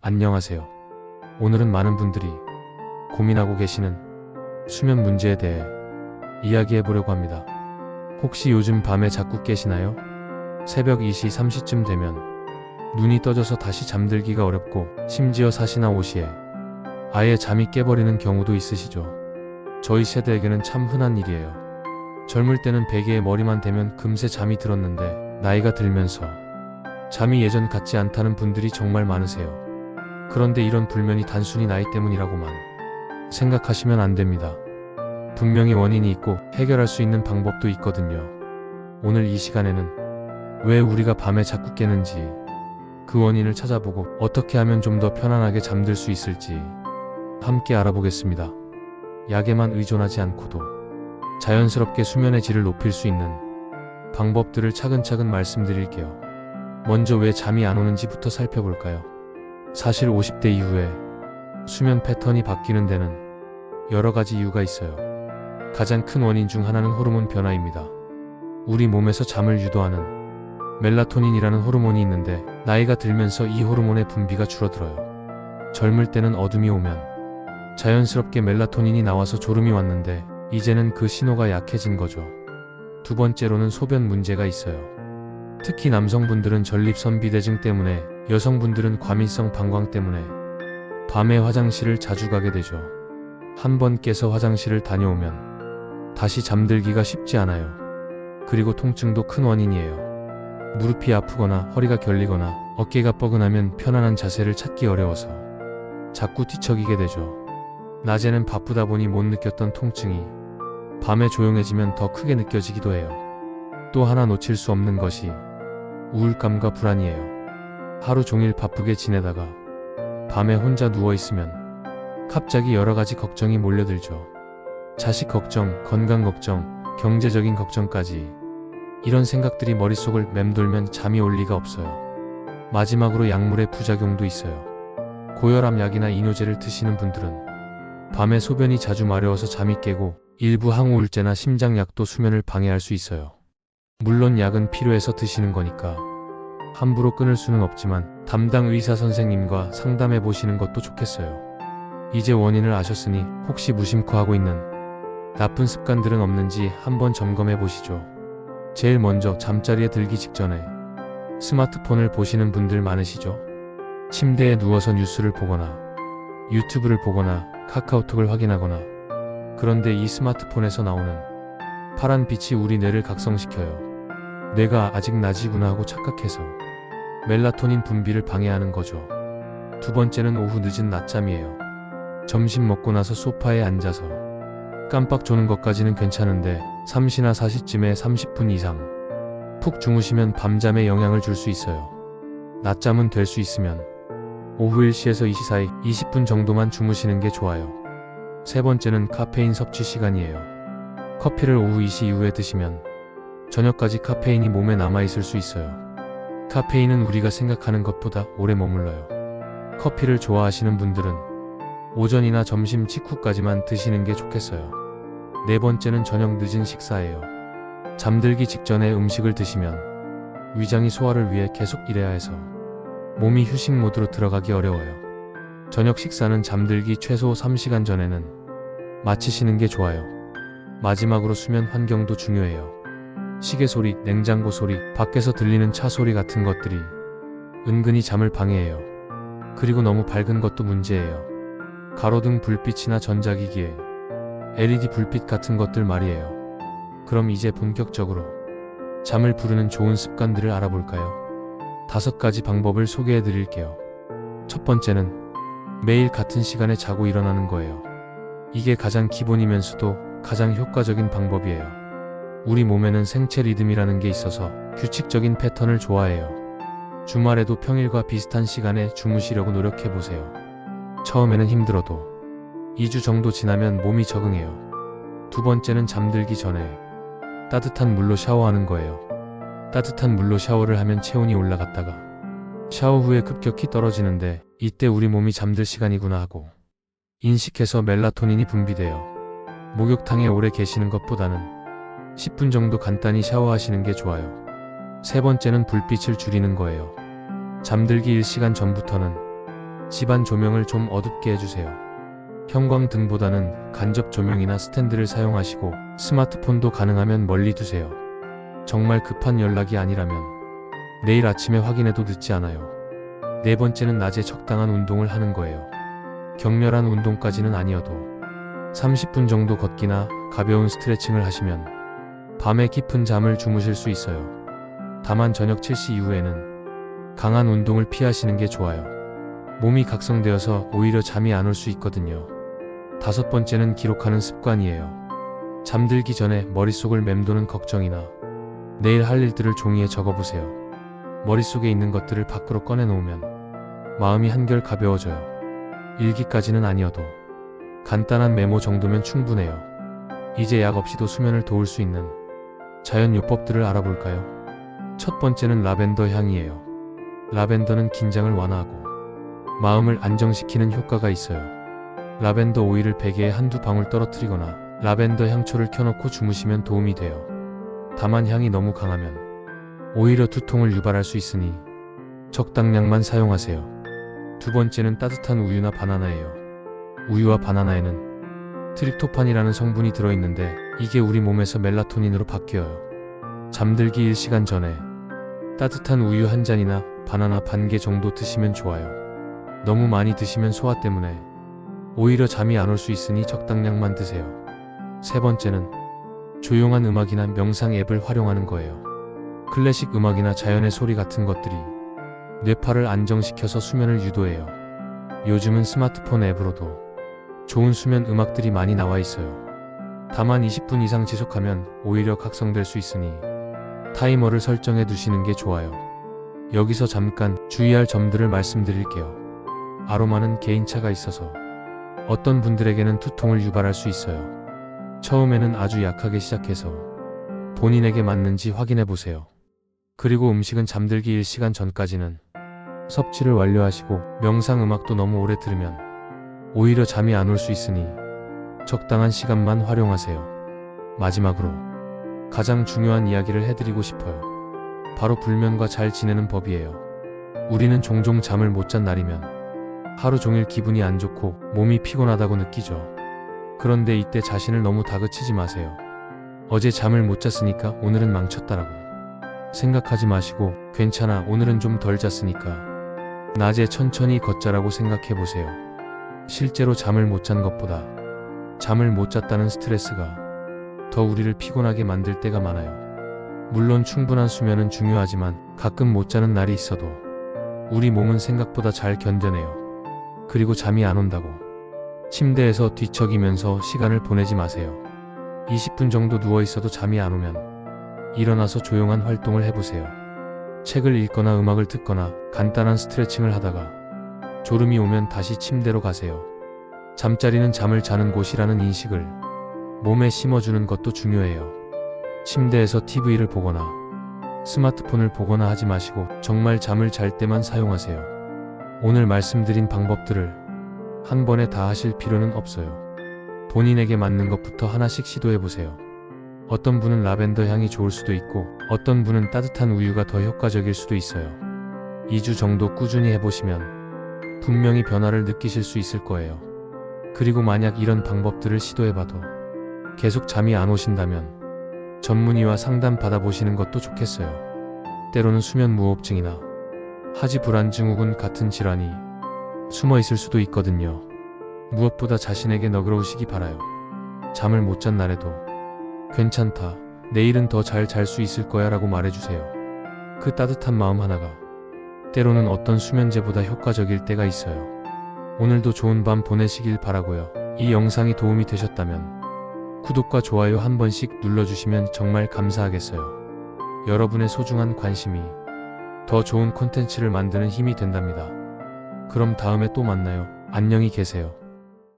안녕하세요. 오늘은 많은 분들이 고민하고 계시는 수면 문제에 대해 이야기해 보려고 합니다. 혹시 요즘 밤에 자꾸 깨시나요? 새벽 2시, 3시쯤 되면 눈이 떠져서 다시 잠들기가 어렵고 심지어 4시나 5시에 아예 잠이 깨버리는 경우도 있으시죠? 저희 세대에게는 참 흔한 일이에요. 젊을 때는 베개에 머리만 대면 금세 잠이 들었는데 나이가 들면서 잠이 예전 같지 않다는 분들이 정말 많으세요. 그런데 이런 불면이 단순히 나이 때문이라고만 생각하시면 안 됩니다. 분명히 원인이 있고 해결할 수 있는 방법도 있거든요. 오늘 이 시간에는 왜 우리가 밤에 자꾸 깨는지, 그 원인을 찾아보고 어떻게 하면 좀 더 편안하게 잠들 수 있을지 함께 알아보겠습니다. 약에만 의존하지 않고도 자연스럽게 수면의 질을 높일 수 있는 방법들을 차근차근 말씀드릴게요. 먼저 왜 잠이 안 오는지부터 살펴볼까요? 사실 50대 이후에 수면 패턴이 바뀌는 데는 여러 가지 이유가 있어요. 가장 큰 원인 중 하나는 호르몬 변화입니다. 우리 몸에서 잠을 유도하는 멜라토닌이라는 호르몬이 있는데 나이가 들면서 이 호르몬의 분비가 줄어들어요. 젊을 때는 어둠이 오면 자연스럽게 멜라토닌이 나와서 졸음이 왔는데 이제는 그 신호가 약해진 거죠. 두 번째로는 소변 문제가 있어요. 특히 남성분들은 전립선비대증 때문에, 여성분들은 과민성 방광 때문에 밤에 화장실을 자주 가게 되죠. 한 번 깨서 화장실을 다녀오면 다시 잠들기가 쉽지 않아요. 그리고 통증도 큰 원인이에요. 무릎이 아프거나 허리가 결리거나 어깨가 뻐근하면 편안한 자세를 찾기 어려워서 자꾸 뒤척이게 되죠. 낮에는 바쁘다 보니 못 느꼈던 통증이 밤에 조용해지면 더 크게 느껴지기도 해요. 또 하나 놓칠 수 없는 것이 우울감과 불안이에요. 하루 종일 바쁘게 지내다가 밤에 혼자 누워있으면 갑자기 여러 가지 걱정이 몰려들죠. 자식 걱정, 건강 걱정, 경제적인 걱정까지. 이런 생각들이 머릿속을 맴돌면 잠이 올 리가 없어요. 마지막으로 약물의 부작용도 있어요. 고혈압 약이나 이뇨제를 드시는 분들은 밤에 소변이 자주 마려워서 잠이 깨고, 일부 항우울제나 심장약도 수면을 방해할 수 있어요. 물론 약은 필요해서 드시는 거니까 함부로 끊을 수는 없지만 담당 의사 선생님과 상담해 보시는 것도 좋겠어요. 이제 원인을 아셨으니 혹시 무심코 하고 있는 나쁜 습관들은 없는지 한번 점검해 보시죠. 제일 먼저 잠자리에 들기 직전에 스마트폰을 보시는 분들 많으시죠? 침대에 누워서 뉴스를 보거나 유튜브를 보거나 카카오톡을 확인하거나. 그런데 이 스마트폰에서 나오는 파란 빛이 우리 뇌를 각성시켜요. 뇌가 아직 낮이구나 하고 착각해서 멜라토닌 분비를 방해하는 거죠. 두 번째는 오후 늦은 낮잠이에요. 점심 먹고 나서 소파에 앉아서 깜빡 조는 것까지는 괜찮은데 3시나 4시쯤에 30분 이상 푹 주무시면 밤잠에 영향을 줄 수 있어요. 낮잠은 될 수 있으면 오후 1시에서 2시 사이 20분 정도만 주무시는 게 좋아요. 세 번째는 카페인 섭취 시간이에요. 커피를 오후 2시 이후에 드시면 저녁까지 카페인이 몸에 남아있을 수 있어요. 카페인은 우리가 생각하는 것보다 오래 머물러요. 커피를 좋아하시는 분들은 오전이나 점심 직후까지만 드시는 게 좋겠어요. 네 번째는 저녁 늦은 식사예요. 잠들기 직전에 음식을 드시면 위장이 소화를 위해 계속 일해야 해서 몸이 휴식 모드로 들어가기 어려워요. 저녁 식사는 잠들기 최소 3시간 전에는 마치시는 게 좋아요. 마지막으로 수면 환경도 중요해요. 시계 소리, 냉장고 소리, 밖에서 들리는 차 소리 같은 것들이 은근히 잠을 방해해요. 그리고 너무 밝은 것도 문제예요. 가로등 불빛이나 전자기기에 LED 불빛 같은 것들 말이에요. 그럼 이제 본격적으로 잠을 부르는 좋은 습관들을 알아볼까요? 5가지 방법을 소개해 드릴게요. 첫 번째는 매일 같은 시간에 자고 일어나는 거예요. 이게 가장 기본이면서도 가장 효과적인 방법이에요. 우리 몸에는 생체 리듬이라는 게 있어서 규칙적인 패턴을 좋아해요. 주말에도 평일과 비슷한 시간에 주무시려고 노력해보세요. 처음에는 힘들어도 2주 정도 지나면 몸이 적응해요. 두 번째는 잠들기 전에 따뜻한 물로 샤워하는 거예요. 따뜻한 물로 샤워를 하면 체온이 올라갔다가 샤워 후에 급격히 떨어지는데 이때 우리 몸이 잠들 시간이구나 하고 인식해서 멜라토닌이 분비돼요. 목욕탕에 오래 계시는 것보다는 10분 정도 간단히 샤워하시는 게 좋아요. 세 번째는 불빛을 줄이는 거예요. 잠들기 1시간 전부터는 집안 조명을 좀 어둡게 해주세요. 형광등보다는 간접 조명이나 스탠드를 사용하시고 스마트폰도 가능하면 멀리 두세요. 정말 급한 연락이 아니라면 내일 아침에 확인해도 늦지 않아요. 네 번째는 낮에 적당한 운동을 하는 거예요. 격렬한 운동까지는 아니어도 30분 정도 걷기나 가벼운 스트레칭을 하시면 밤에 깊은 잠을 주무실 수 있어요. 다만 저녁 7시 이후에는 강한 운동을 피하시는 게 좋아요. 몸이 각성되어서 오히려 잠이 안 올 수 있거든요. 다섯 번째는 기록하는 습관이에요. 잠들기 전에 머릿속을 맴도는 걱정이나 내일 할 일들을 종이에 적어보세요. 머릿속에 있는 것들을 밖으로 꺼내놓으면 마음이 한결 가벼워져요. 일기까지는 아니어도 간단한 메모 정도면 충분해요. 이제 약 없이도 수면을 도울 수 있는 자연 요법들을 알아볼까요? 첫 번째는 라벤더 향이에요. 라벤더는 긴장을 완화하고 마음을 안정시키는 효과가 있어요. 라벤더 오일을 베개에 한두 방울 떨어뜨리거나 라벤더 향초를 켜놓고 주무시면 도움이 돼요. 다만 향이 너무 강하면 오히려 두통을 유발할 수 있으니 적당량만 사용하세요. 두 번째는 따뜻한 우유나 바나나예요. 우유와 바나나에는 트립토판이라는 성분이 들어있는데 이게 우리 몸에서 멜라토닌으로 바뀌어요. 잠들기 1시간 전에 따뜻한 우유 한 잔이나 바나나 반 개 정도 드시면 좋아요. 너무 많이 드시면 소화 때문에 오히려 잠이 안 올 수 있으니 적당량만 드세요. 세 번째는 조용한 음악이나 명상 앱을 활용하는 거예요. 클래식 음악이나 자연의 소리 같은 것들이 뇌파를 안정시켜서 수면을 유도해요. 요즘은 스마트폰 앱으로도 좋은 수면 음악들이 많이 나와 있어요. 다만 20분 이상 지속하면 오히려 각성될 수 있으니 타이머를 설정해 두시는 게 좋아요. 여기서 잠깐 주의할 점들을 말씀드릴게요. 아로마는 개인차가 있어서 어떤 분들에게는 두통을 유발할 수 있어요. 처음에는 아주 약하게 시작해서 본인에게 맞는지 확인해 보세요. 그리고 음식은 잠들기 1시간 전까지는 섭취를 완료하시고 명상 음악도 너무 오래 들으면 오히려 잠이 안 올 수 있으니 적당한 시간만 활용하세요. 마지막으로 가장 중요한 이야기를 해드리고 싶어요. 바로 불면과 잘 지내는 법이에요. 우리는 종종 잠을 못 잔 날이면 하루 종일 기분이 안 좋고 몸이 피곤하다고 느끼죠. 그런데 이때 자신을 너무 다그치지 마세요. 어제 잠을 못 잤으니까 오늘은 망쳤다라고 생각하지 마시고 괜찮아, 오늘은 좀 덜 잤으니까 낮에 천천히 걷자라고 생각해 보세요. 실제로 잠을 못 잔 것보다 잠을 못 잤다는 스트레스가 더 우리를 피곤하게 만들 때가 많아요. 물론 충분한 수면은 중요하지만 가끔 못 자는 날이 있어도 우리 몸은 생각보다 잘 견뎌내요. 그리고 잠이 안 온다고 침대에서 뒤척이면서 시간을 보내지 마세요. 20분 정도 누워 있어도 잠이 안 오면 일어나서 조용한 활동을 해보세요. 책을 읽거나 음악을 듣거나 간단한 스트레칭을 하다가 졸음이 오면 다시 침대로 가세요. 잠자리는 잠을 자는 곳이라는 인식을 몸에 심어주는 것도 중요해요. 침대에서 TV를 보거나 스마트폰을 보거나 하지 마시고 정말 잠을 잘 때만 사용하세요. 오늘 말씀드린 방법들을 한 번에 다 하실 필요는 없어요. 본인에게 맞는 것부터 하나씩 시도해보세요. 어떤 분은 라벤더 향이 좋을 수도 있고 어떤 분은 따뜻한 우유가 더 효과적일 수도 있어요. 2주 정도 꾸준히 해보시면 분명히 변화를 느끼실 수 있을 거예요. 그리고 만약 이런 방법들을 시도해봐도 계속 잠이 안 오신다면 전문의와 상담 받아보시는 것도 좋겠어요. 때로는 수면 무호흡증이나 하지 불안증후군 같은 질환이 숨어 있을 수도 있거든요. 무엇보다 자신에게 너그러우시기 바라요. 잠을 못 잔 날에도 괜찮다, 내일은 더 잘 잘 수 있을 거야 라고 말해주세요. 그 따뜻한 마음 하나가 때로는 어떤 수면제보다 효과적일 때가 있어요. 오늘도 좋은 밤 보내시길 바라고요. 이 영상이 도움이 되셨다면 구독과 좋아요 한 번씩 눌러주시면 정말 감사하겠어요. 여러분의 소중한 관심이 더 좋은 콘텐츠를 만드는 힘이 된답니다. 그럼 다음에 또 만나요. 안녕히 계세요.